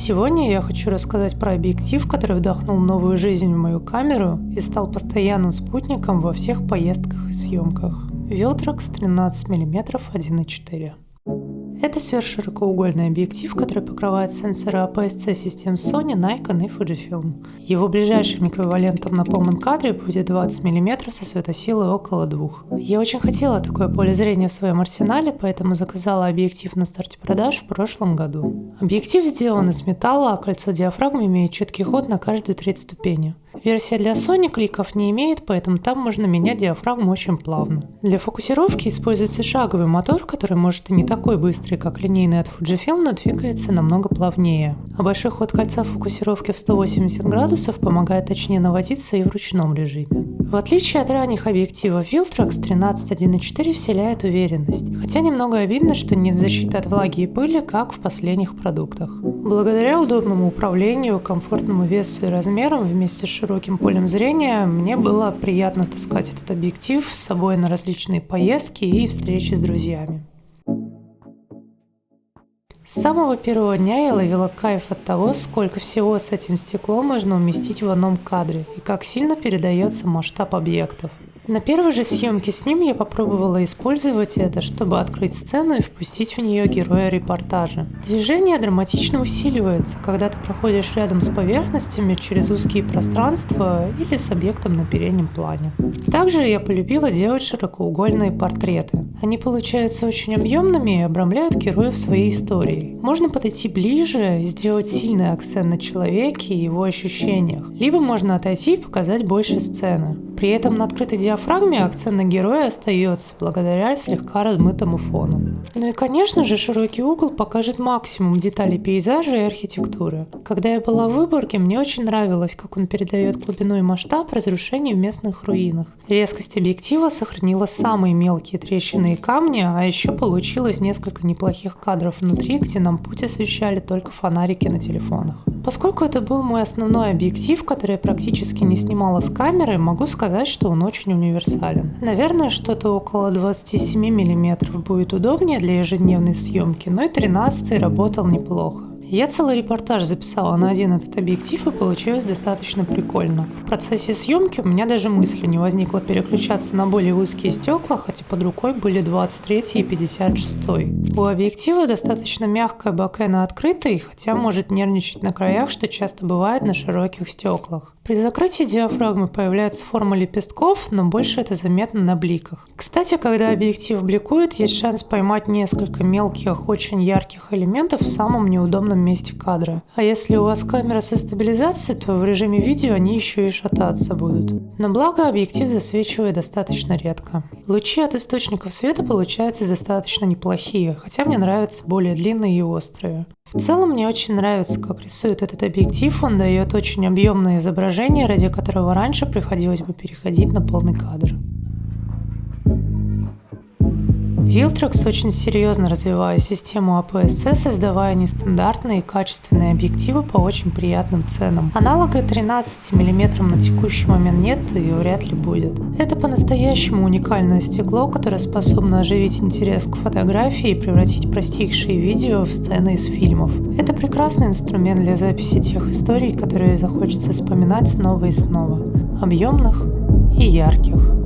Сегодня я хочу рассказать про объектив, который вдохнул новую жизнь в мою камеру и стал постоянным спутником во всех поездках и съемках. Viltrox 13 мм 1.4. Это сверхширокоугольный объектив, который покрывает сенсоры APS-C систем Sony, Nikon и Fujifilm. Его ближайшим эквивалентом на полном кадре будет 20 мм со светосилой около 2. Я очень хотела такое поле зрения в своем арсенале, поэтому заказала объектив на старте продаж в прошлом году. Объектив сделан из металла, а кольцо диафрагмы имеет четкий ход на каждую треть ступени. Версия для Sony кликов не имеет, поэтому там можно менять диафрагму очень плавно. Для фокусировки используется шаговый мотор, который может и не такой быстрый, как линейный от Fujifilm, но двигается намного плавнее. А большой ход кольца фокусировки в 180 градусов помогает точнее наводиться и в ручном режиме. В отличие от ранних объективов, Viltrox 13.1.4 вселяет уверенность, хотя немного обидно, что нет защиты от влаги и пыли, как в последних продуктах. Благодаря удобному управлению, комфортному весу и размерам вместе с широким полем зрения, мне было приятно таскать этот объектив с собой на различные поездки и встречи с друзьями. С самого первого дня я ловила кайф от того, сколько всего с этим стеклом можно уместить в одном кадре и как сильно передается масштаб объектов. На первой же съемке с ним я попробовала использовать это, чтобы открыть сцену и впустить в нее героя репортажа. Движение драматично усиливается, когда ты проходишь рядом с поверхностями через узкие пространства или с объектом на переднем плане. Также я полюбила делать широкоугольные портреты. Они получаются очень объемными и обрамляют героев своей историей. Можно подойти ближе и сделать сильный акцент на человеке и его ощущениях, либо можно отойти и показать больше сцены. При этом на открытой диафрагме акцент на героя остается благодаря слегка размытому фону. Ну и конечно же широкий угол покажет максимум деталей пейзажа и архитектуры. Когда я была в Выборге, мне очень нравилось, как он передает глубину и масштаб разрушений в местных руинах. Резкость объектива сохранила самые мелкие трещины и камни, а еще получилось несколько неплохих кадров внутри, где нам путь освещали только фонарики на телефонах. Поскольку это был мой основной объектив, который я практически не снимала с камеры, могу сказать, что он очень универсален. Наверное, что-то около 27 мм будет удобнее для ежедневной съемки, но и 13-й работал неплохо. Я целый репортаж записала на один этот объектив и получилось достаточно прикольно. В процессе съемки у меня даже мысли не возникло переключаться на более узкие стекла, хотя под рукой были 23 и 56. У объектива достаточно мягкая боке на открытой, хотя может нервничать на краях, что часто бывает на широких стеклах. При закрытии диафрагмы появляется форма лепестков, но больше это заметно на бликах. Кстати, когда объектив бликует, есть шанс поймать несколько мелких, очень ярких элементов в самом неудобном месте кадра. А если у вас камера со стабилизацией, то в режиме видео они еще и шататься будут. Но благо объектив засвечивает достаточно редко. Лучи от источников света получаются достаточно неплохие, хотя мне нравятся более длинные и острые. В целом мне очень нравится, как рисует этот объектив, он дает очень объемное изображение, ради которого раньше приходилось бы переходить на полный кадр. Viltrox очень серьезно развивает систему APS-C, создавая нестандартные и качественные объективы по очень приятным ценам. Аналога 13 мм на текущий момент нет и вряд ли будет. Это по-настоящему уникальное стекло, которое способно оживить интерес к фотографии и превратить простейшие видео в сцены из фильмов. Это прекрасный инструмент для записи тех историй, которые захочется вспоминать снова и снова. Объемных и ярких.